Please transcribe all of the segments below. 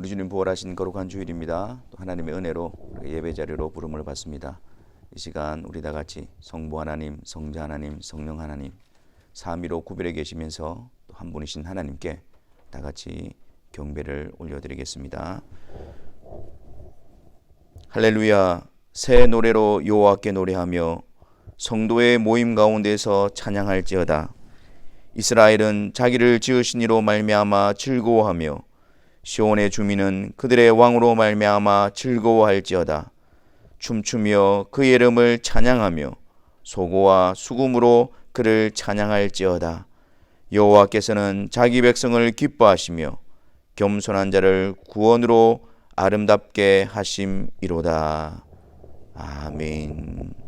우리 주님 부활하신 거룩한 주일입니다. 또 하나님의 은혜로 예배 자리로 부름을 받습니다. 이 시간 우리 다 같이 성부 하나님, 성자 하나님, 성령 하나님 삼위로 구별해 계시면서 또 한 분이신 하나님께 다 같이 경배를 올려드리겠습니다. 할렐루야. 새 노래로 여호와께 노래하며 성도의 모임 가운데서 찬양할지어다. 이스라엘은 자기를 지으신 이로 말미암아 즐거워하며 시온의 주민은 그들의 왕으로 말미암아 즐거워할지어다. 춤추며 그의 이름을 찬양하며 소고와 수금으로 그를 찬양할지어다. 여호와께서는 자기 백성을 기뻐하시며 겸손한 자를 구원으로 아름답게 하심이로다. 아멘.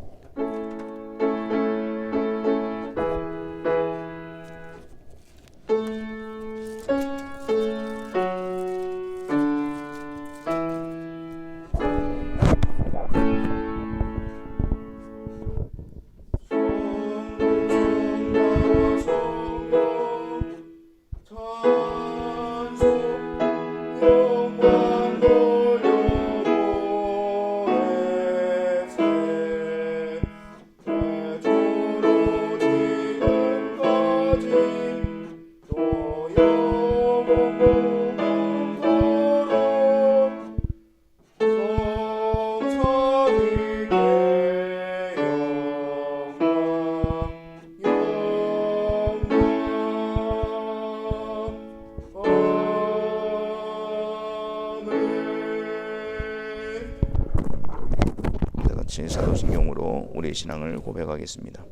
사도신경으로 우리의 신앙을 고백하겠습니다.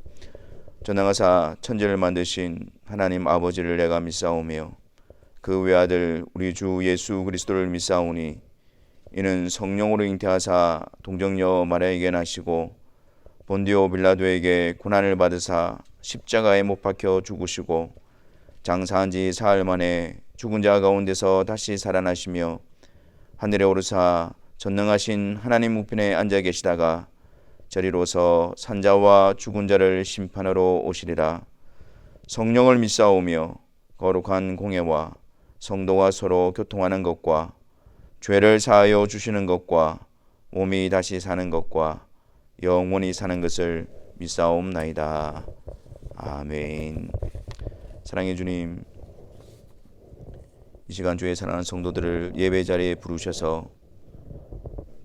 전능하사 천지를 만드신 하나님 아버지를 내가 믿사오며 그 외아들 우리 주 예수 그리스도를 믿사오니 이는 성령으로 잉태하사 동정녀 마리아에게 나시고 본디오 빌라도에게 고난을 받으사 십자가에 못 박혀 죽으시고 장사한 지 사흘 만에 죽은 자 가운데서 다시 살아나시며 하늘에 오르사 전능하신 하나님 우편에 앉아 계시다가 저리로서 산자와 죽은 자를 심판하러 오시리라. 성령을 믿사오며 거룩한 공예와 성도와 서로 교통하는 것과 죄를 사하여 주시는 것과 몸이 다시 사는 것과 영원히 사는 것을 믿사옵나이다. 아멘. 사랑의 주님, 이 시간 주의 사랑하는 성도들을 예배 자리에 부르셔서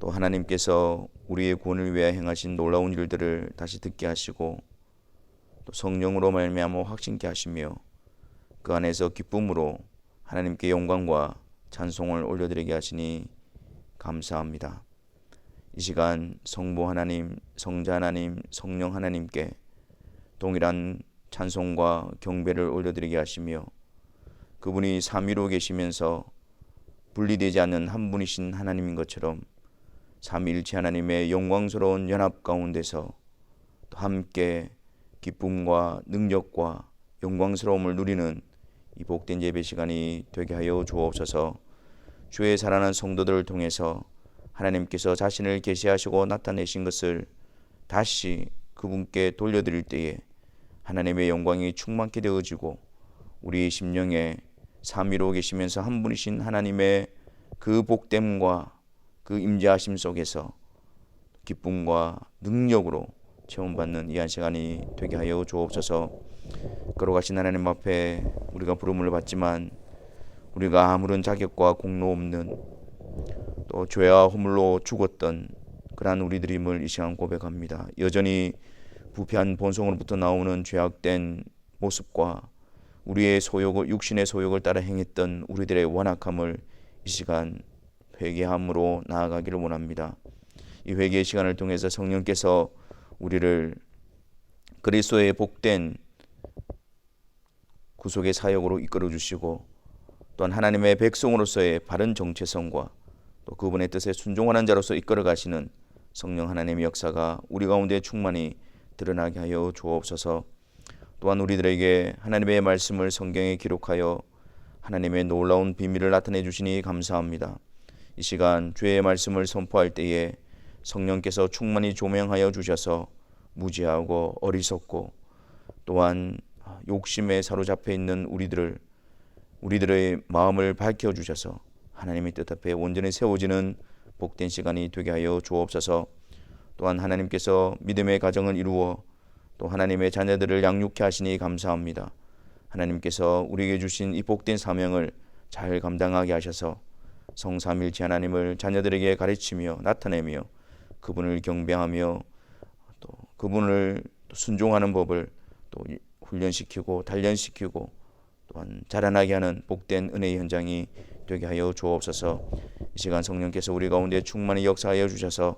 또 하나님께서 우리의 구원을 위해 행하신 놀라운 일들을 다시 듣게 하시고 또 성령으로 말미암아 확신케 하시며 그 안에서 기쁨으로 하나님께 영광과 찬송을 올려드리게 하시니 감사합니다. 이 시간 성부 하나님, 성자 하나님, 성령 하나님께 동일한 찬송과 경배를 올려드리게 하시며 그분이 삼위로 계시면서 분리되지 않는 한 분이신 하나님인 것처럼 삼위일체 하나님의 영광스러운 연합 가운데서 또 함께 기쁨과 능력과 영광스러움을 누리는 이 복된 예배 시간이 되게 하여 주옵소서. 주의 사랑하는 성도들을 통해서 하나님께서 자신을 계시하시고 나타내신 것을 다시 그분께 돌려드릴 때에 하나님의 영광이 충만케 되어지고 우리의 심령에 삼위로 계시면서 한 분이신 하나님의 그 복됨과 그 임재하심 속에서 기쁨과 능력으로 체험받는 이 한 시간이 되게 하여 주옵소서. 거룩하신 하나님 앞에 우리가 부름을 받지만 우리가 아무런 자격과 공로 없는 또 죄와 허물로 죽었던 그러한 우리들임을 이 시간 고백합니다. 여전히 부패한 본성으로부터 나오는 죄악된 모습과 우리의 소욕을, 육신의 소욕을 따라 행했던 우리들의 완악함을 이 시간 회개함으로 나아가기를 원합니다. 이 회개의 시간을 통해서 성령께서 우리를 그리스도의 복된 구속의 사역으로 이끌어 주시고 또한 하나님의 백성으로서의 바른 정체성과 또 그분의 뜻에 순종하는 자로서 이끌어 가시는 성령 하나님의 역사가 우리 가운데 충만히 드러나게 하여 주옵소서. 또한 우리들에게 하나님의 말씀을 성경에 기록하여 하나님의 놀라운 비밀을 나타내 주시니 감사합니다. 이 시간 주의 말씀을 선포할 때에 성령께서 충만히 조명하여 주셔서 무지하고 어리석고 또한 욕심에 사로잡혀 있는 우리들의 마음을 밝혀 주셔서 하나님의 뜻 앞에 온전히 세워지는 복된 시간이 되게 하여 주옵소서. 또한 하나님께서 믿음의 가정을 이루어 또 하나님의 자녀들을 양육케 하시니 감사합니다. 하나님께서 우리에게 주신 이 복된 사명을 잘 감당하게 하셔서 성삼일체 하나님을 자녀들에게 가르치며 나타내며 그분을 경배하며 또 그분을 순종하는 법을 또 훈련시키고 단련시키고 또한 자라나게 하는 복된 은혜의 현장이 되게 하여 주옵소서. 이 시간 성령께서 우리 가운데 충만히 역사하여 주셔서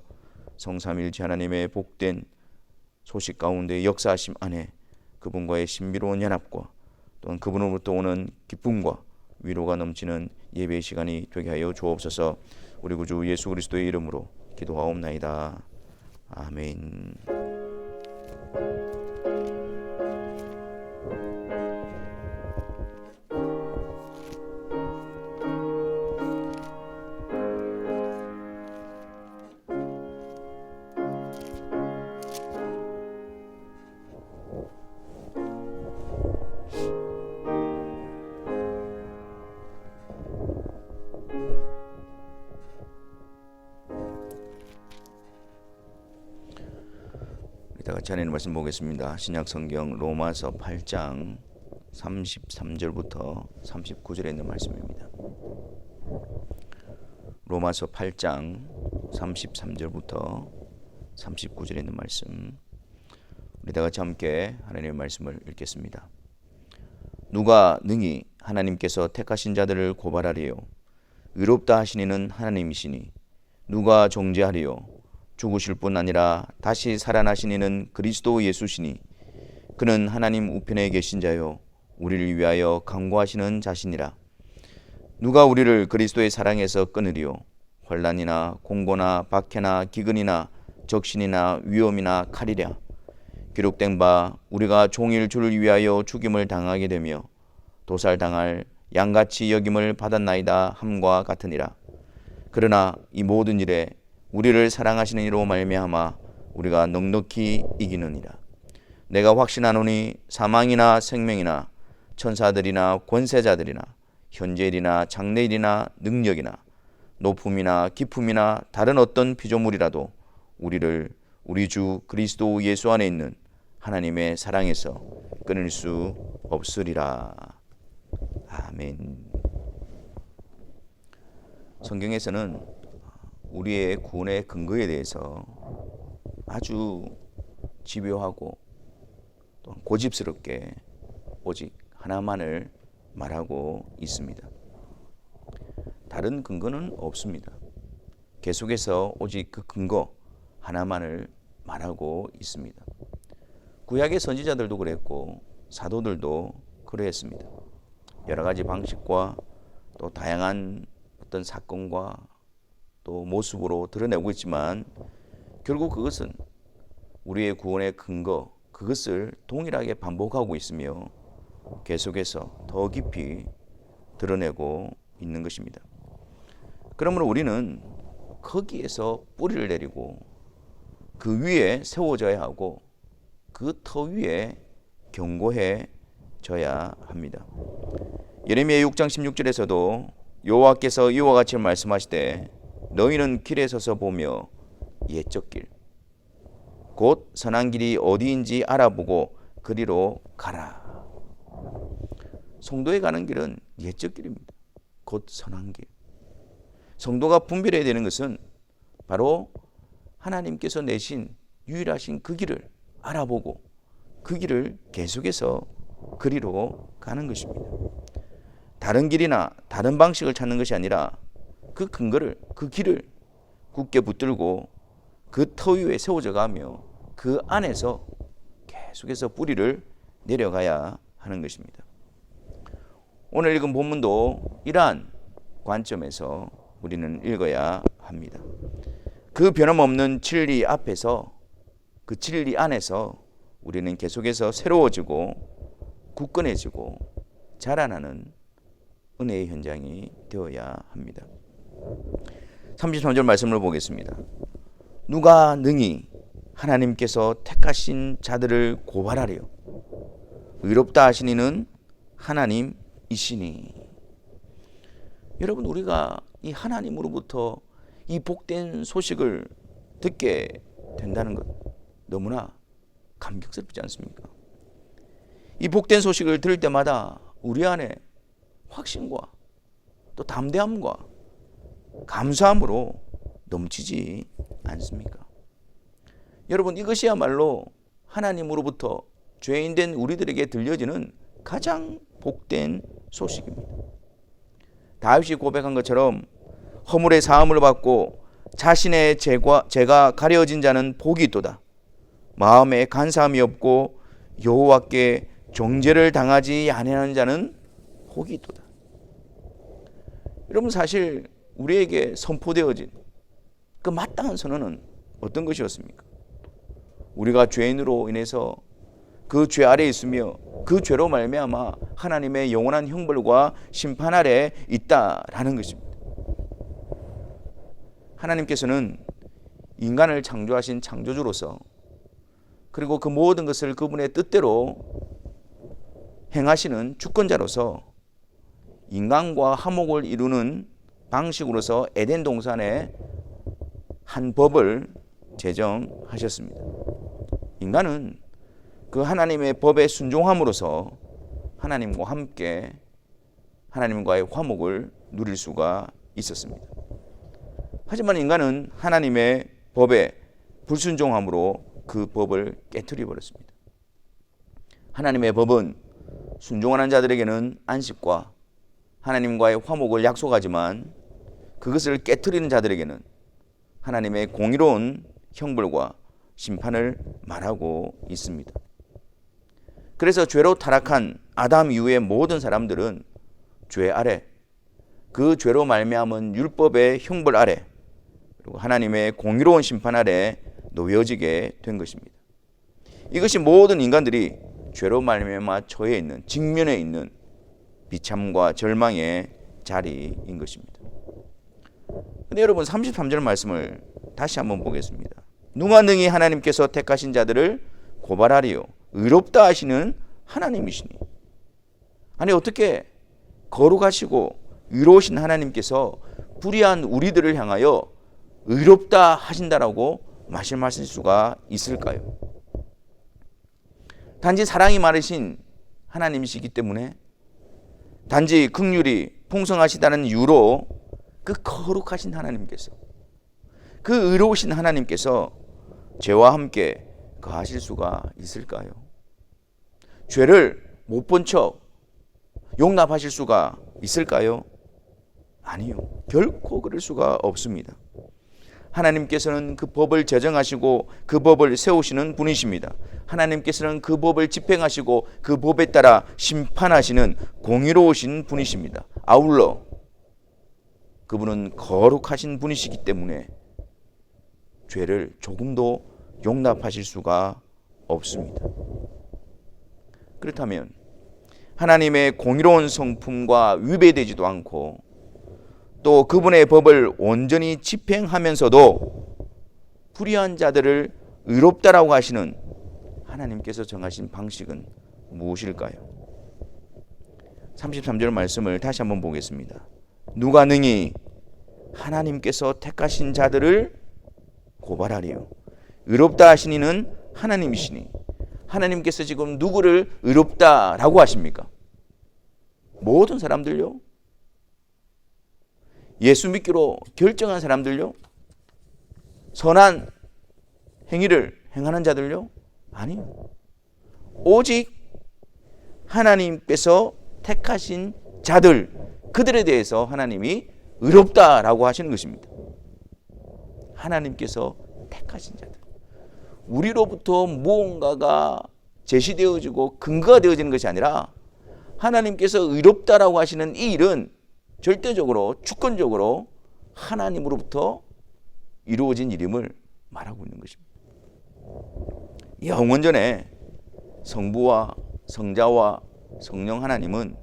성삼일체 하나님의 복된 소식 가운데 역사하심 안에 그분과의 신비로운 연합과 또한 그분으로부터 오는 기쁨과 위로가 넘치는 예배의 시간이 되게 하여 주옵소서. 우리 구주 예수 그리스도의 이름으로 기도하옵나이다. 아멘. 다 같이 하나님 말씀 보겠습니다. 신약 성경 로마서 8장 33절부터 39절에 있는 말씀입니다. 로마서 8장 33절부터 39절에 있는 말씀. 우리 다 같이 함께 하나님의 말씀을 읽겠습니다. 누가 능히 하나님께서 택하신 자들을 고발하리요? 의롭다 하시니는 하나님이시니 누가 정죄하리요? 죽으실 뿐 아니라 다시 살아나시니는 그리스도 예수시니 그는 하나님 우편에 계신 자요 우리를 위하여 강구하시는 자시니라. 누가 우리를 그리스도의 사랑에서 끊으리요? 환난이나 공고나 박해나 기근이나 적신이나 위험이나 칼이랴. 기록된 바 우리가 종일 주를 위하여 죽임을 당하게 되며 도살당할 양같이 여김을 받았나이다 함과 같으니라. 그러나 이 모든 일에 우리를 사랑하시는 이로 말미암아 우리가 넉넉히 이기느니라. 내가 확신하노니 사망이나 생명이나 천사들이나 권세자들이나 현재일이나 장래일이나 능력이나 높음이나 깊음이나 다른 어떤 피조물이라도 우리를 우리 주 그리스도 예수 안에 있는 하나님의 사랑에서 끊을 수 없으리라. 아멘. 성경에서는 우리의 구원의 근거에 대해서 아주 집요하고 또 고집스럽게 오직 하나만을 말하고 있습니다. 다른 근거는 없습니다. 계속해서 오직 그 근거 하나만을 말하고 있습니다. 구약의 선지자들도 그랬고 사도들도 그러했습니다. 여러 가지 방식과 또 다양한 어떤 사건과 또 모습으로 드러내고 있지만 결국 그것은 우리의 구원의 근거, 그것을 동일하게 반복하고 있으며 계속해서 더 깊이 드러내고 있는 것입니다. 그러므로 우리는 거기에서 뿌리를 내리고 그 위에 세워져야 하고 그 터 위에 견고해져야 합니다. 예레미야 6장 16절에서도 여호와께서 이와 같이 말씀하시되 너희는 길에 서서 보며 옛적 길 곧 선한 길이 어디인지 알아보고 그리로 가라. 성도에 가는 길은 옛적 길입니다. 곧 선한 길. 성도가 분별해야 되는 것은 바로 하나님께서 내신 유일하신 그 길을 알아보고 그 길을 계속해서 그리로 가는 것입니다. 다른 길이나 다른 방식을 찾는 것이 아니라 그 근거를, 그 길을 굳게 붙들고 그 터 위에 세워져 가며 그 안에서 계속해서 뿌리를 내려가야 하는 것입니다. 오늘 읽은 본문도 이러한 관점에서 우리는 읽어야 합니다. 그 변함없는 진리 앞에서, 그 진리 안에서 우리는 계속해서 새로워지고 굳건해지고 자라나는 은혜의 현장이 되어야 합니다. 33절 말씀을 보겠습니다. 누가 능히 하나님께서 택하신 자들을 고발하리요? 의롭다 하시니는 하나님이시니. 여러분, 우리가 이 하나님으로부터 이 복된 소식을 듣게 된다는 것 너무나 감격스럽지 않습니까? 이 복된 소식을 들을 때마다 우리 안에 확신과 또 담대함과 감사함으로 넘치지 않습니까? 여러분, 이것이야말로 하나님으로부터 죄인된 우리들에게 들려지는 가장 복된 소식입니다. 다윗이 고백한 것처럼 허물의 사함을 받고 자신의 죄가 가려진 자는 복이 있도다. 마음에 간사함이 없고 여호와께 정죄를 당하지 아니하는 자는 복이 있도다. 여러분, 사실 우리에게 선포되어진 그 마땅한 선언은 어떤 것이었습니까? 우리가 죄인으로 인해서 그 죄 아래 있으며 그 죄로 말미암아 하나님의 영원한 형벌과 심판 아래 있다라는 것입니다. 하나님께서는 인간을 창조하신 창조주로서, 그리고 그 모든 것을 그분의 뜻대로 행하시는 주권자로서 인간과 화목을 이루는 방식으로서 에덴 동산에 한 법을 제정하셨습니다. 인간은 그 하나님의 법에 순종함으로써 하나님과 함께 하나님과의 화목을 누릴 수가 있었습니다. 하지만 인간은 하나님의 법에 불순종함으로 그 법을 깨트려 버렸습니다. 하나님의 법은 순종하는 자들에게는 안식과 하나님과의 화목을 약속하지만 그것을 깨트리는 자들에게는 하나님의 공의로운 형벌과 심판을 말하고 있습니다. 그래서 죄로 타락한 아담 이후의 모든 사람들은 죄 아래, 그 죄로 말미암은 율법의 형벌 아래, 그리고 하나님의 공의로운 심판 아래 놓여지게 된 것입니다. 이것이 모든 인간들이 죄로 말미암아 처해 있는, 직면해 있는 비참과 절망의 자리인 것입니다. 근데 여러분, 33절 말씀을 다시 한번 보겠습니다. 누가 능히 하나님께서 택하신 자들을 고발하리요? 의롭다 하시는 하나님이시니. 아니, 어떻게 거룩하시고 의로우신 하나님께서 불의한 우리들을 향하여 의롭다 하신다라고 말씀하실 수가 있을까요? 단지 사랑이 많으신 하나님이시기 때문에, 단지 긍휼이 풍성하시다는 이유로 그 거룩하신 하나님께서, 그 의로우신 하나님께서 죄와 함께 거하실 수가 있을까요? 죄를 못 본 척 용납하실 수가 있을까요? 아니요. 결코 그럴 수가 없습니다. 하나님께서는 그 법을 제정하시고 그 법을 세우시는 분이십니다. 하나님께서는 그 법을 집행하시고 그 법에 따라 심판하시는 공의로우신 분이십니다. 아울러 그분은 거룩하신 분이시기 때문에 죄를 조금도 용납하실 수가 없습니다. 그렇다면 하나님의 공의로운 성품과 위배되지도 않고 또 그분의 법을 온전히 집행하면서도 불의한 자들을 의롭다라고 하시는 하나님께서 정하신 방식은 무엇일까요? 33절 말씀을 다시 한번 보겠습니다. 누가 능히 하나님께서 택하신 자들을 고발하리요? 의롭다 하신 이는 하나님이시니. 하나님께서 지금 누구를 의롭다라고 하십니까? 모든 사람들요? 예수 믿기로 결정한 사람들요? 선한 행위를 행하는 자들요? 아니요. 오직 하나님께서 택하신 자들, 그들에 대해서 하나님이 의롭다라고 하시는 것입니다. 하나님께서 택하신 자들. 우리로부터 무언가가 제시되어지고 근거가 되어지는 것이 아니라 하나님께서 의롭다라고 하시는 이 일은 절대적으로, 주권적으로 하나님으로부터 이루어진 일임을 말하고 있는 것입니다. 영원전에 성부와 성자와 성령 하나님은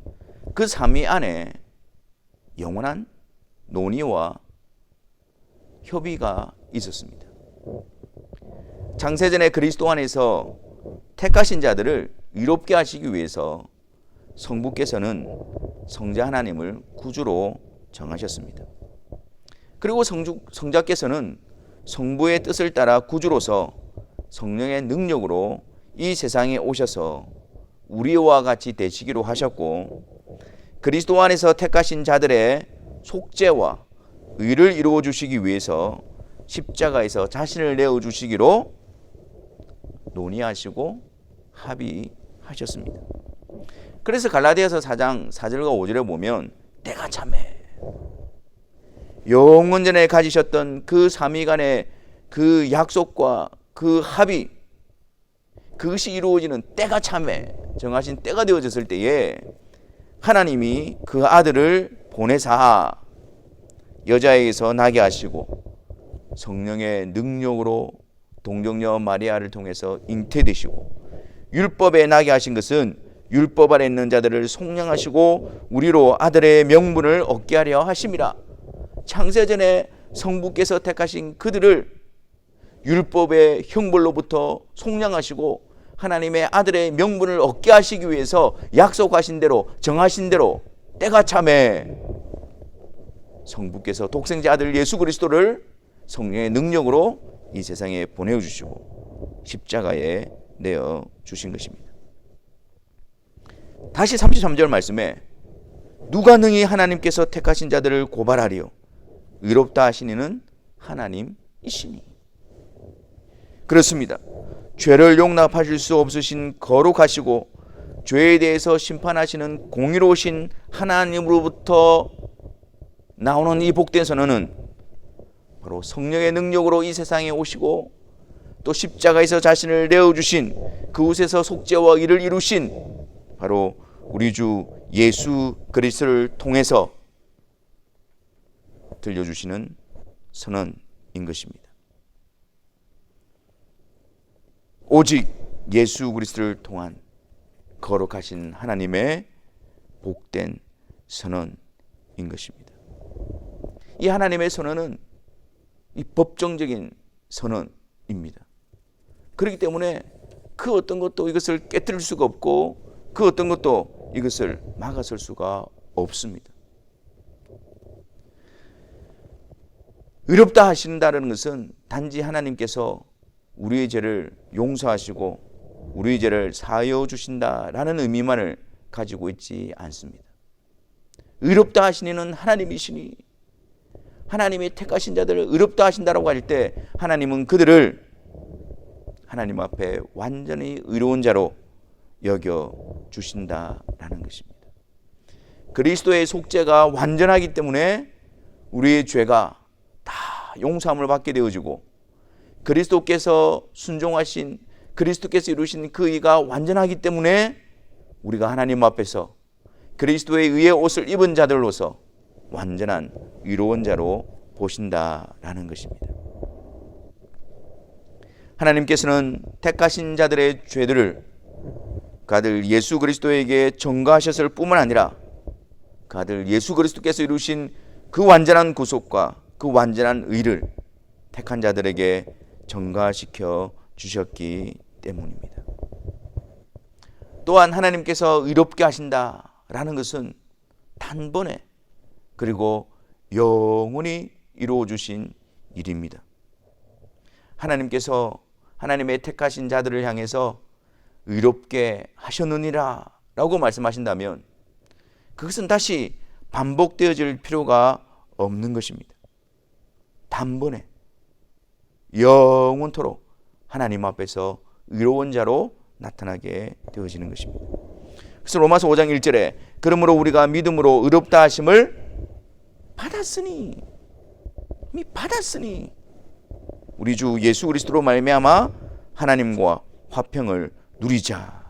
그 삼위 안에 영원한 논의와 협의가 있었습니다. 창세전에 그리스도 안에서 택하신 자들을 의롭게 하시기 위해서 성부께서는 성자 하나님을 구주로 정하셨습니다. 그리고 성자께서는 성부의 뜻을 따라 구주로서 성령의 능력으로 이 세상에 오셔서 우리와 같이 되시기로 하셨고, 그리스도 안에서 택하신 자들의 속죄와 의를 이루어 주시기 위해서 십자가에서 자신을 내어 주시기로 논의하시고 합의하셨습니다. 그래서 갈라디아서 4장 4절과 5절에 보면 때가 참해, 영원전에 가지셨던 그 삼위간의 그 약속과 그 합의, 그것이 이루어지는 때가 참해, 정하신 때가 되어졌을 때에 하나님이 그 아들을 보내사 여자에게서 나게 하시고 성령의 능력으로 동정녀 마리아를 통해서 잉태되시고, 율법에 나게 하신 것은 율법 아래 있는 자들을 속량하시고 우리로 아들의 명분을 얻게 하려 하심이라. 창세전에 성부께서 택하신 그들을 율법의 형벌로부터 속량하시고 하나님의 아들의 명분을 얻게 하시기 위해서 약속하신 대로, 정하신 대로 때가 참해 성부께서 독생자 아들 예수 그리스도를 성령의 능력으로 이 세상에 보내주시고 십자가에 내어 주신 것입니다. 다시 33절 말씀에 누가 능히 하나님께서 택하신 자들을 고발하리요, 의롭다 하시니는 하나님이시니. 그렇습니다. 죄를 용납하실 수 없으신 거룩하시고 죄에 대해서 심판하시는 공의로우신 하나님으로부터 나오는 이 복된 선언은 바로 성령의 능력으로 이 세상에 오시고 또 십자가에서 자신을 내어주신, 그곳에서 속죄와義를 이루신 바로 우리 주 예수 그리스도를 통해서 들려주시는 선언인 것입니다. 오직 예수 그리스도를 통한 거룩하신 하나님의 복된 선언인 것입니다. 이 하나님의 선언은 이 법정적인 선언입니다. 그렇기 때문에 그 어떤 것도 이것을 깨뜨릴 수가 없고 그 어떤 것도 이것을 막아설 수가 없습니다. 의롭다 하신다는 것은 단지 하나님께서 우리의 죄를 용서하시고 우리의 죄를 사하여 주신다라는 의미만을 가지고 있지 않습니다. 의롭다 하시니는 하나님이시니, 하나님이 택하신 자들을 의롭다 하신다라고 할 때 하나님은 그들을 하나님 앞에 완전히 의로운 자로 여겨 주신다라는 것입니다. 그리스도의 속죄가 완전하기 때문에 우리의 죄가 다 용서함을 받게 되어지고, 그리스도께서 순종하신, 그리스도께서 이루신 그 의가 완전하기 때문에 우리가 하나님 앞에서 그리스도의 의의 옷을 입은 자들로서 완전한 의로운 자로 보신다라는 것입니다. 하나님께서는 택하신 자들의 죄들을 그 아들 예수 그리스도에게 전가하셨을 뿐만 아니라 그 아들 예수 그리스도께서 이루신 그 완전한 구속과 그 완전한 의를 택한 자들에게 전가시켜 주셨기 때문입니다. 또한 하나님께서 의롭게 하신다라는 것은 단번에 그리고 영원히 이루어 주신 일입니다. 하나님께서 하나님의 택하신 자들을 향해서 의롭게 하셨느니라 라고 말씀하신다면 그것은 다시 반복되어질 필요가 없는 것입니다. 단번에 영원토록 하나님 앞에서 의로운 자로 나타나게 되어지는 것입니다. 그래서 로마서 5장 1절에 그러므로 우리가 믿음으로 의롭다 하심을 받았으니, 이미 받았으니 우리 주 예수 그리스도로 말미암아 하나님과 화평을 누리자.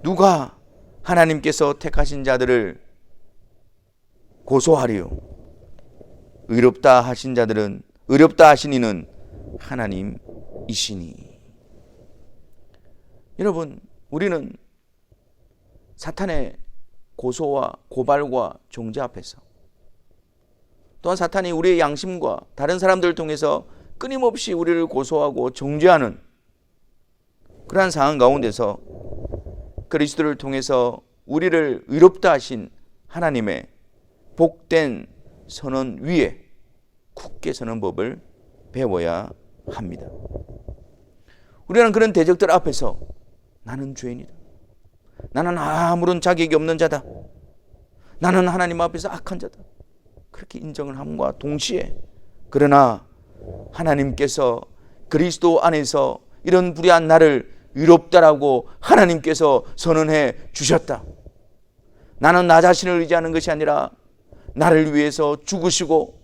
누가 하나님께서 택하신 자들을 고소하리요, 의롭다 하신 자들은, 의롭다 하신 이는 하나님이시니. 여러분, 우리는 사탄의 고소와 고발과 정죄 앞에서, 또한 사탄이 우리의 양심과 다른 사람들을 통해서 끊임없이 우리를 고소하고 정죄하는 그러한 상황 가운데서 그리스도를 통해서 우리를 의롭다 하신 하나님의 복된 선언 위에 굳게 서는 법을 배워야 합니다. 우리는 그런 대적들 앞에서 나는 죄인이다, 나는 아무런 자격이 없는 자다, 나는 하나님 앞에서 악한 자다, 그렇게 인정을 함과 동시에 그러나 하나님께서 그리스도 안에서 이런 불의한 나를 의롭다라고 하나님께서 선언해 주셨다. 나는 나 자신을 의지하는 것이 아니라 나를 위해서 죽으시고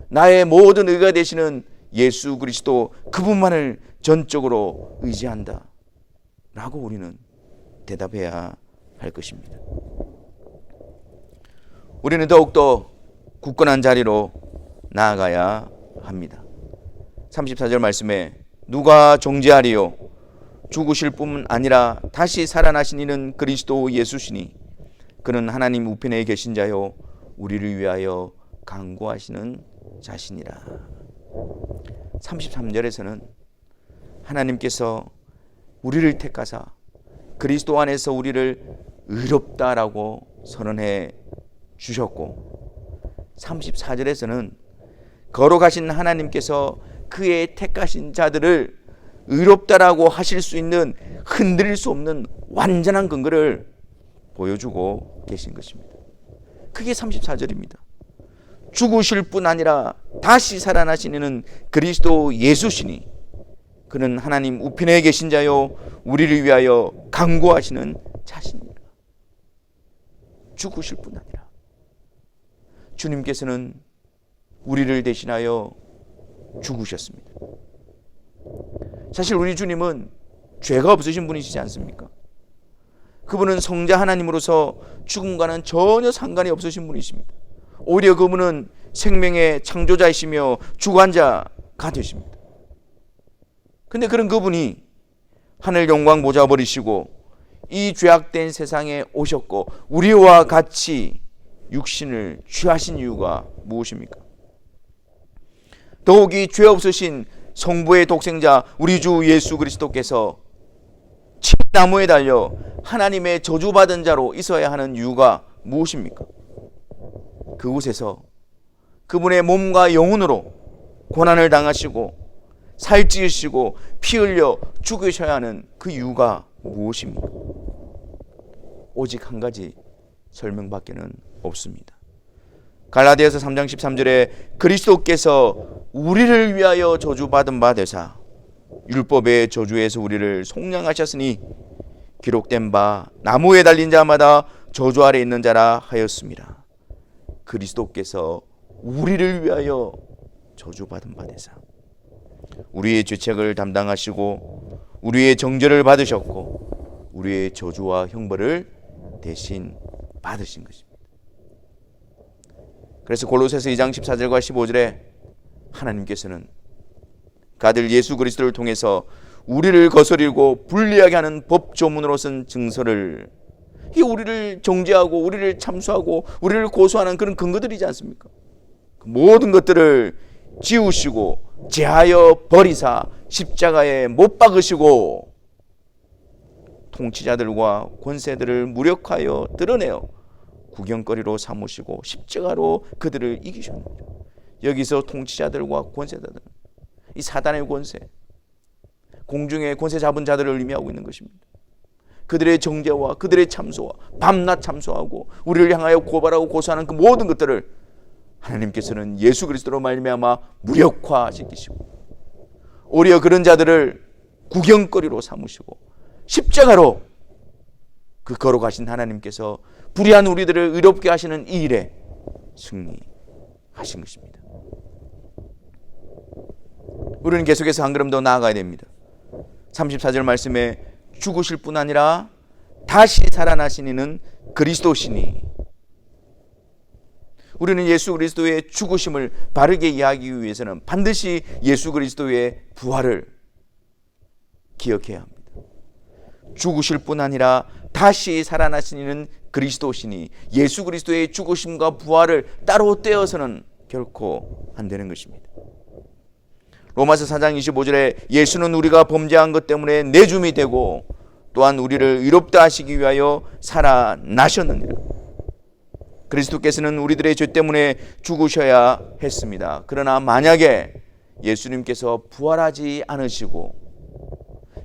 나의 모든 의가 되시는 예수 그리스도 그분만을 전적으로 의지한다 라고 우리는 대답해야 할 것입니다. 우리는 더욱더 굳건한 자리로 나아가야 합니다. 34절 말씀에 누가 정죄하리요? 죽으실 뿐 아니라 다시 살아나신 이는 그리스도 예수시니 그는 하나님 우편에 계신 자요 우리를 위하여 간구하시는 자신이라. 33절에서는 하나님께서 우리를 택하사 그리스도 안에서 우리를 의롭다라고 선언해 주셨고, 34절에서는 거룩하신 하나님께서 그의 택하신 자들을 의롭다라고 하실 수 있는 흔들릴 수 없는 완전한 근거를 보여주고 계신 것입니다. 그게 34절입니다. 죽으실 뿐 아니라 다시 살아나시는 그리스도 예수시니 그는 하나님 우편에 계신 자요 우리를 위하여 간구하시는 자신이라. 죽으실 뿐 아니라 주님께서는 우리를 대신하여 죽으셨습니다. 사실 우리 주님은 죄가 없으신 분이시지 않습니까? 그분은 성자 하나님으로서 죽음과는 전혀 상관이 없으신 분이십니다. 오히려 그분은 생명의 창조자이시며 주관자가 되십니다. 근데 그런 그분이 하늘 영광 모자 버리시고 이 죄악된 세상에 오셨고 우리와 같이 육신을 취하신 이유가 무엇입니까? 더욱이 죄 없으신 성부의 독생자 우리 주 예수 그리스도께서 나무에 달려 하나님의 저주받은 자로 있어야 하는 이유가 무엇입니까? 그곳에서 그분의 몸과 영혼으로 고난을 당하시고 살찌으시고 피 흘려 죽으셔야 하는 그 이유가 무엇입니까? 오직 한 가지 설명밖에는 없습니다. 갈라디아서 3장 13절에 그리스도께서 우리를 위하여 저주받은 바 되사 율법의 저주에서 우리를 속량하셨으니 기록된 바 나무에 달린 자마다 저주 아래 있는 자라 하였습니다. 그리스도께서 우리를 위하여 저주받은 바 되사 우리의 죄책을 담당하시고 우리의 정죄를 받으셨고 우리의 저주와 형벌을 대신 받으신 것입니다. 그래서 골로새서 2장 14절과 15절에 하나님께서는 그 아들 예수 그리스도를 통해서 우리를 거스리고 불리하게 하는 법조문으로 쓴 증서를, 이 우리를 정죄하고 우리를 참수하고 우리를 고소하는 그런 근거들이지 않습니까? 그 모든 것들을 지우시고 제하여 버리사 십자가에 못 박으시고 통치자들과 권세들을 무력하여 드러내어 구경거리로 삼으시고 십자가로 그들을 이기셨습니다. 여기서 통치자들과 권세자들, 이 사단의 권세, 공중의 권세 잡은 자들을 의미하고 있는 것입니다. 그들의 정죄와 그들의 참소와 밤낮 참소하고 우리를 향하여 고발하고 고소하는 그 모든 것들을 하나님께서는 예수 그리스도로 말미암아 무력화시키시고 오히려 그런 자들을 구경거리로 삼으시고 십자가로 그 거룩하신 하나님께서 불의한 우리들을 의롭게 하시는 이 일에 승리하신 것입니다. 우리는 계속해서 한 걸음 더 나아가야 됩니다. 34절 말씀에 죽으실 뿐 아니라 다시 살아나신 이는 그리스도시니, 우리는 예수 그리스도의 죽으심을 바르게 이해하기 위해서는 반드시 예수 그리스도의 부활을 기억해야 합니다. 죽으실 뿐 아니라 다시 살아나신 이는 그리스도시니, 예수 그리스도의 죽으심과 부활을 따로 떼어서는 결코 안 되는 것입니다. 로마서 4장 25절에 예수는 우리가 범죄한 것 때문에 내줌이 되고 또한 우리를 의롭다 하시기 위하여 살아나셨느니라. 그리스도께서는 우리들의 죄 때문에 죽으셔야 했습니다. 그러나 만약에 예수님께서 부활하지 않으시고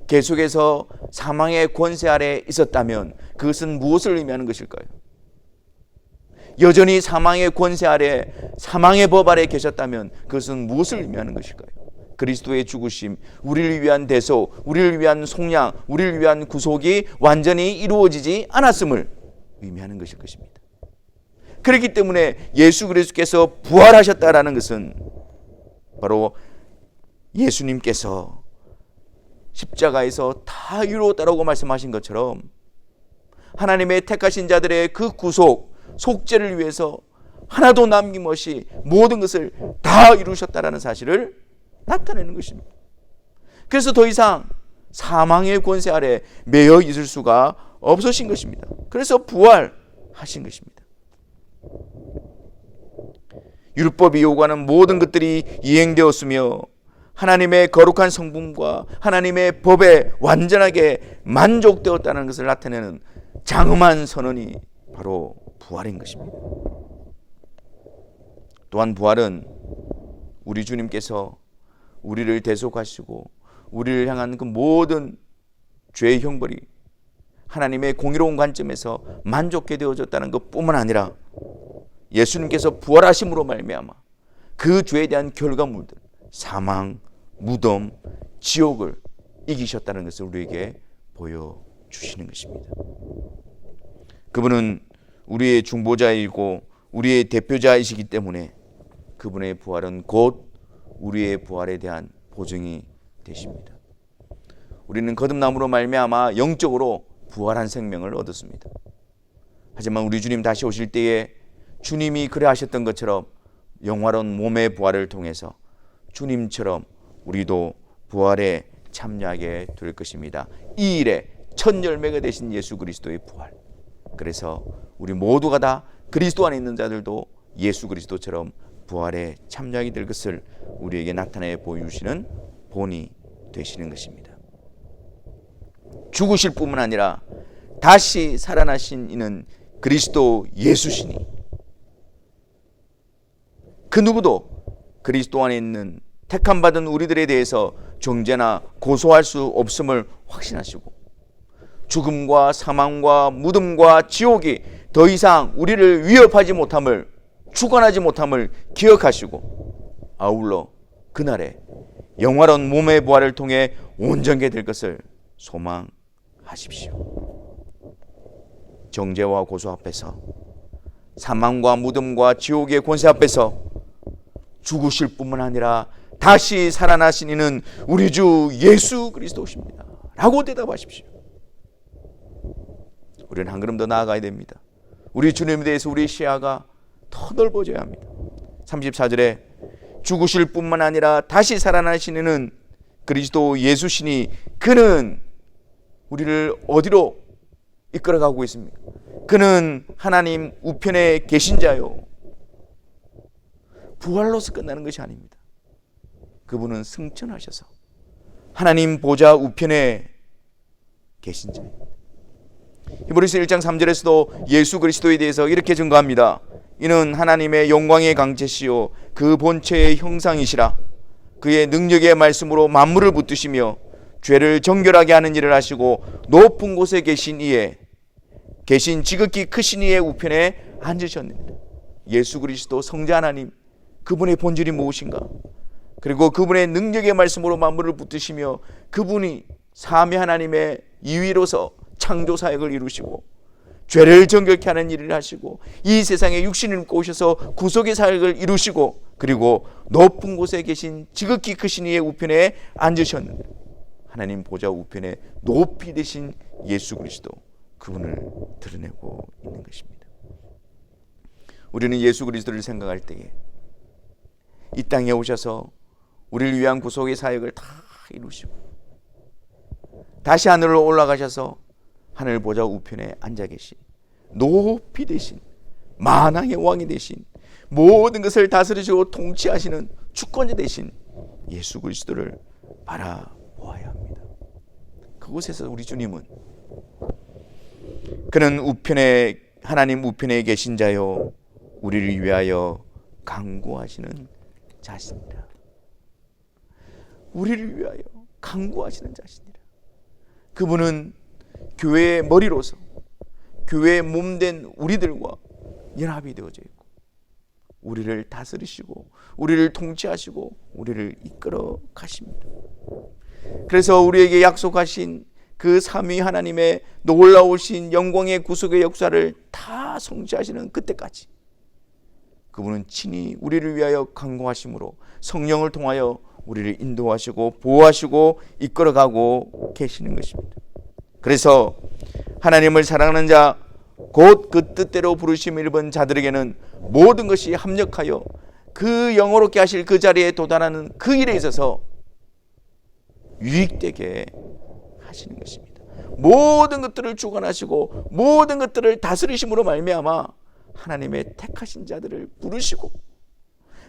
계속해서 사망의 권세 아래 있었다면 그것은 무엇을 의미하는 것일까요? 여전히 사망의 권세 아래, 사망의 법 아래 계셨다면 그것은 무엇을 의미하는 것일까요? 그리스도의 죽으심, 우리를 위한 대속, 우리를 위한 속량, 우리를 위한 구속이 완전히 이루어지지 않았음을 의미하는 것일 것입니다. 그렇기 때문에 예수 그리스도께서 부활하셨다라는 것은 바로 예수님께서 십자가에서 다 이루었다라고 말씀하신 것처럼 하나님의 택하신 자들의 그 구속, 속죄를 위해서 하나도 남김없이 모든 것을 다 이루셨다라는 사실을 나타내는 것입니다. 그래서 더 이상 사망의 권세 아래 매여 있을 수가 없으신 것입니다. 그래서 부활하신 것입니다. 율법이 요구하는 모든 것들이 이행되었으며 하나님의 거룩한 성품과 하나님의 법에 완전하게 만족되었다는 것을 나타내는 장엄한 선언이 바로 부활인 것입니다. 또한 부활은 우리 주님께서 우리를 대속하시고 우리를 향한 그 모든 죄의 형벌이 하나님의 공의로운 관점에서 만족해 되어졌다는 것뿐만 아니라 예수님께서 부활하심으로 말미암아 그 죄에 대한 결과물들, 사망, 무덤, 지옥을 이기셨다는 것을 우리에게 보여주시는 것입니다. 그분은 우리의 중보자이고 우리의 대표자이시기 때문에 그분의 부활은 곧 우리의 부활에 대한 보증이 되십니다. 우리는 거듭남으로 말미암아 영적으로 부활한 생명을 얻었습니다. 하지만 우리 주님 다시 오실 때에 주님이 그래 하셨던 것처럼 영화로운 몸의 부활을 통해서 주님처럼 우리도 부활에 참여하게 될 것입니다. 이 일에 첫 열매가 되신 예수 그리스도의 부활. 그래서 우리 모두가 다 그리스도 안에 있는 자들도 예수 그리스도처럼 부활에 참여하게 될 것을 우리에게 나타내 보여주시는 본이 되시는 것입니다. 죽으실 뿐만 아니라 다시 살아나신 이는 그리스도 예수시니 그 누구도 그리스도 안에 있는 택함받은 우리들에 대해서 정죄나 고소할 수 없음을 확신하시고 죽음과 사망과 무덤과 지옥이 더 이상 우리를 위협하지 못함을, 주관하지 못함을 기억하시고 아울러 그날에 영화로운 몸의 부활을 통해 온전케 될 것을 소망하십시오. 정죄와 고소 앞에서, 사망과 무덤과 지옥의 권세 앞에서 죽으실 뿐만 아니라 다시 살아나신 이는 우리 주 예수 그리스도십니다 라고 대답하십시오. 우리는 한 걸음 더 나아가야 됩니다. 우리 주님에 대해서 우리의 시야가 더 넓어져야 합니다. 34절에 죽으실 뿐만 아니라 다시 살아나신 이는 그리스도 예수시니 그는 우리를 어디로 이끌어가고 있습니까? 그는 하나님 우편에 계신 자요. 부활로서 끝나는 것이 아닙니다. 그분은 승천하셔서 하나님 보좌 우편에 계신 자입니다. 히브리서 1장 3절에서도 예수 그리스도에 대해서 이렇게 증거합니다. 이는 하나님의 영광의 강체시요 그 본체의 형상이시라. 그의 능력의 말씀으로 만물을 붙드시며 죄를 정결하게 하는 일을 하시고 높은 곳에 계신 이에 계신 지극히 크신 이의 우편에 앉으셨느니라. 예수 그리스도 성자 하나님, 그분의 본질이 무엇인가? 그리고 그분의 능력의 말씀으로 만물을 붙드시며 그분이 삼위 하나님의 이위로서 창조 사역을 이루시고 죄를 정결케 하는 일을 하시고 이 세상에 육신을 입고 오셔서 구속의 사역을 이루시고 그리고 높은 곳에 계신 지극히 크신 이의 우편에 앉으셨는데 하나님 보좌 우편에 높이 되신 예수 그리스도, 그분을 드러내고 있는 것입니다. 우리는 예수 그리스도를 생각할 때에 이 땅에 오셔서 우리를 위한 구속의 사역을 다 이루시고 다시 하늘로 올라가셔서 하늘 보좌 우편에 앉아 계신 높이 되신 만왕의 왕이 되신 모든 것을 다스리시고 통치하시는 주권자 되신 예수 그리스도를 바라보아야 합니다. 그곳에서 우리 주님은 그는 하나님 우편에 계신 자요 우리를 위하여 간구하시는 자신이라. 우리를 위하여 간구하시는 자신이라. 그분은 교회의 머리로서 교회의 몸된 우리들과 연합이 되어져 있고 우리를 다스리시고 우리를 통치하시고 우리를 이끌어 가십니다. 그래서 우리에게 약속하신 그 삼위 하나님의 놀라우신 영광의 구속의 역사를 다 성취하시는 그때까지 그분은 친히 우리를 위하여 간구하심으로 성령을 통하여 우리를 인도하시고 보호하시고 이끌어가고 계시는 것입니다. 그래서 하나님을 사랑하는 자 곧 그 뜻대로 부르심을 입은 자들에게는 모든 것이 합력하여 그 영원롭게 하실 그 자리에 도달하는 그 일에 있어서 유익되게 하시는 것입니다. 모든 것들을 주관하시고 모든 것들을 다스리심으로 말미암아 하나님의 택하신 자들을 부르시고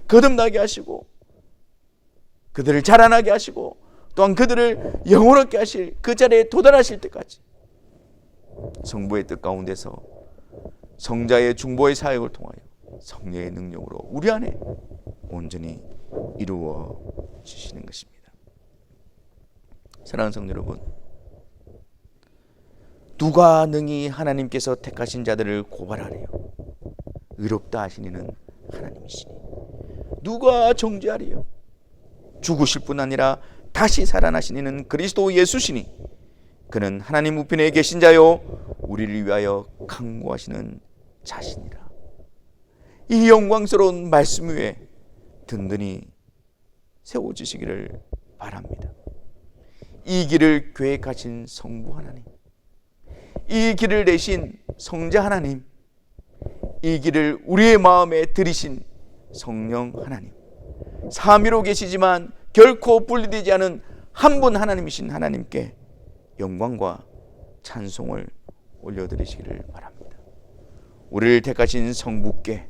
거듭나게 하시고 그들을 자라나게 하시고 또한 그들을 영원롭게 하실 그 자리에 도달하실 때까지 성부의 뜻 가운데서 성자의 중보의 사역을 통하여 성령의 능력으로 우리 안에 온전히 이루어지시는 것입니다. 사랑하는 성도 여러분, 누가 능히 하나님께서 택하신 자들을 고발하래요? 의롭다 하시니는 하나님이시니 누가 정죄하리요? 죽으실 뿐 아니라 다시 살아나시니는 그리스도 예수시니 그는 하나님 우편에 계신 자요 우리를 위하여 간구하시는 자신이라. 이 영광스러운 말씀 위에 든든히 세워지시기를 바랍니다. 이 길을 계획하신 성부 하나님, 이 길을 내신 성자 하나님, 이 길을 우리의 마음에 들이신 성령 하나님, 삼위로 계시지만 결코 분리되지 않은 한 분 하나님이신 하나님께 영광과 찬송을 올려드리시기를 바랍니다. 우리를 택하신 성부께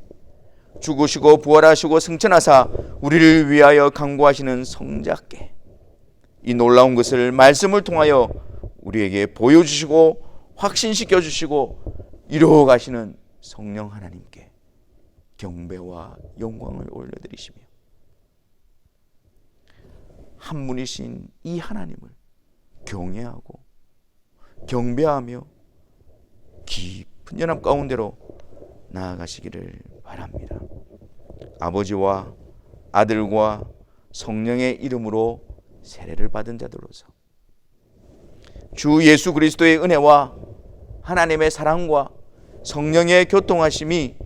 죽으시고 부활하시고 승천하사 우리를 위하여 간구하시는 성자께 이 놀라운 것을 말씀을 통하여 우리에게 보여주시고 확신시켜 주시고 이루어 가시는 성령 하나님께 경배와 영광을 올려드리시며 한 분이신 이 하나님을 경외하고 경배하며 깊은 연합 가운데로 나아가시기를 바랍니다. 아버지와 아들과 성령의 이름으로 세례를 받은 자들로서 주 예수 그리스도의 은혜와 하나님의 사랑과 성령의 교통하심이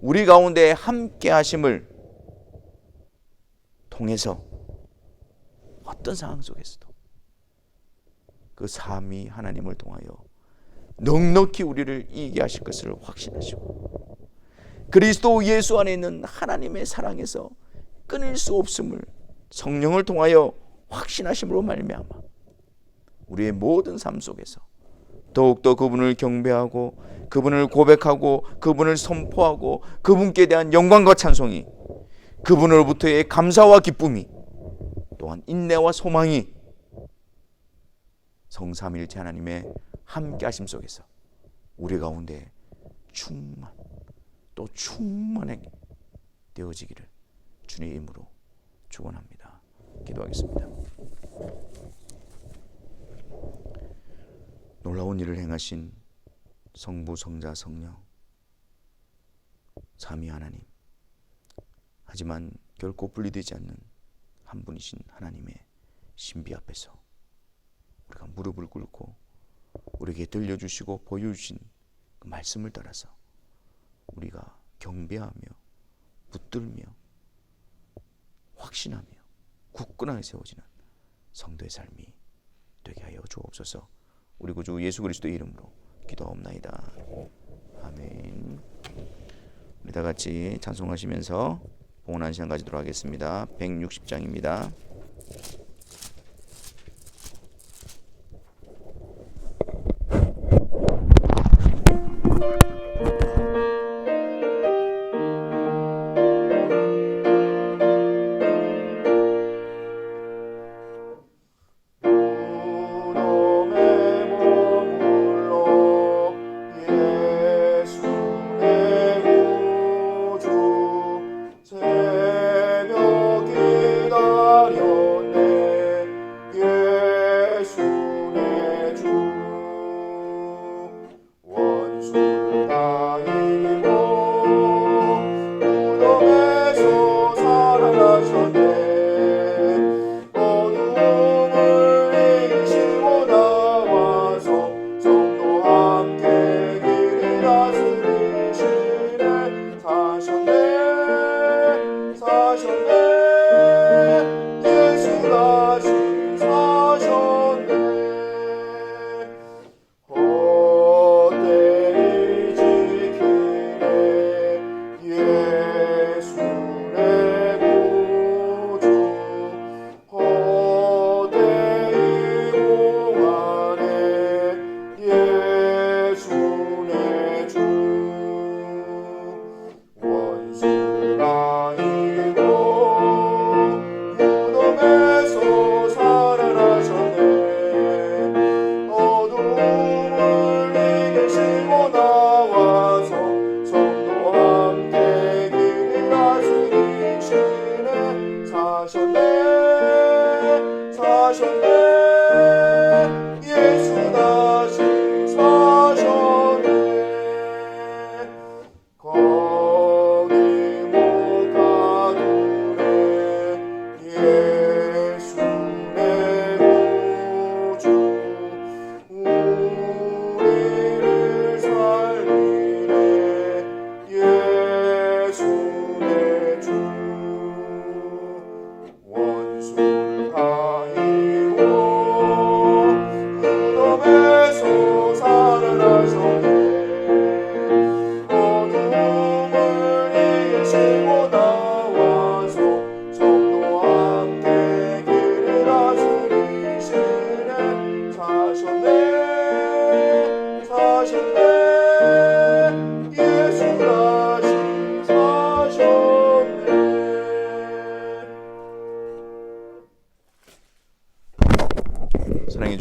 우리 가운데 함께 하심을 통해서 어떤 상황 속에서도 그 삼위 하나님을 통하여 넉넉히 우리를 이기게 하실 것을 확신하시고 그리스도 예수 안에 있는 하나님의 사랑에서 끊을 수 없음을 성령을 통하여 확신하심으로 말미암아 우리의 모든 삶 속에서 더욱더 그분을 경배하고 그분을 고백하고 그분을 선포하고 그분께 대한 영광과 찬송이 그분으로부터의 감사와 기쁨이 또한 인내와 소망이 성삼일체 하나님의 함께 하심 속에서 우리 가운데 충만하게 되어지기를 주님의 이름으로 축원합니다. 기도하겠습니다. 놀라운 일을 행하신 성부, 성자, 성령 삼위 하나님, 하지만 결코 분리되지 않는 한 분이신 하나님의 신비 앞에서 우리가 무릎을 꿇고 우리에게 들려주시고 보여주신 그 말씀을 따라서 우리가 경배하며 붙들며 확신하며 굳건하게 세워지는 성도의 삶이 되게 하여 주옵소서. 우리 구주 예수 그리스도의 이름으로 기도하옵나이다. 아멘. 우리 다 같이 찬송하시면서 봉헌한 시간 가지도록 하겠습니다. 160장입니다.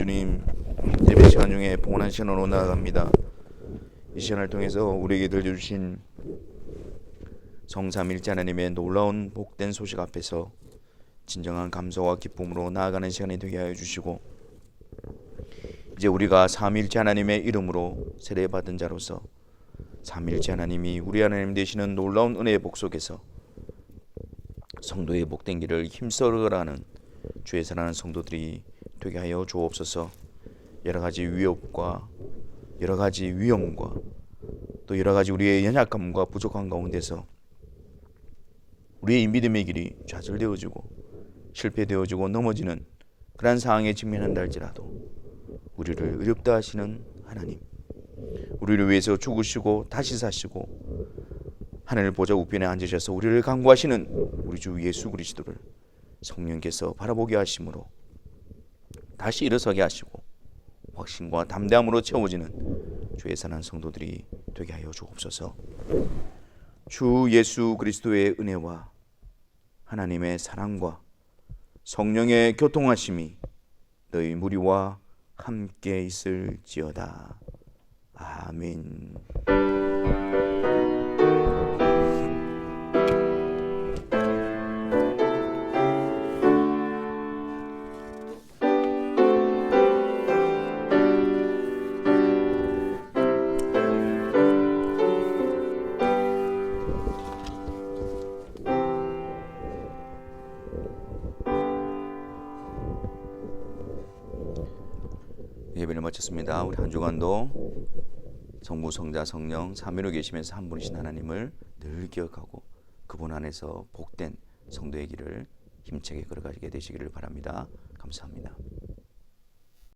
주님, 예배 시간 중에 봉헌한 시간으로 나아갑니다. 이 시간을 통해서 우리에게 들려주신 성삼일체 하나님의 놀라운 복된 소식 앞에서 진정한 감사와 기쁨으로 나아가는 시간이 되게 하여 주시고, 이제 우리가 삼일체 하나님의 이름으로 세례받은 자로서 삼일체 하나님이 우리 하나님 되시는 놀라운 은혜의 복 속에서 성도의 복된 길을 힘써가는 주의 사랑하는 성도들이 되게 하여 주옵소서. 여러가지 위협과 여러가지 위험과 또 여러가지 우리의 연약함과 부족한 가운데서 우리의 믿음의 길이 좌절되어지고 실패되어지고 넘어지는 그러한 상황에 직면한다 할지라도 우리를 의롭다 하시는 하나님, 우리를 위해서 죽으시고 다시 사시고 하늘 보좌 우편에 앉으셔서 우리를 간구하시는 우리 주 예수 그리스도를 성령께서 바라보게 하심으로 다시 일어서게 하시고 확신과 담대함으로 채워지는 주의 사랑하는 성도들이 되게 하여 주옵소서. 주 예수 그리스도의 은혜와 하나님의 사랑과 성령의 교통하심이 너희 무리와 함께 있을지어다. 아멘. 예배를 마쳤습니다. 우리 한 주간도 성부, 성자, 성령 삼위로 계시면서 한 분이신 하나님을 늘 기억하고 그분 안에서 복된 성도의 길을 힘차게 걸어가게 되시기를 바랍니다. 감사합니다.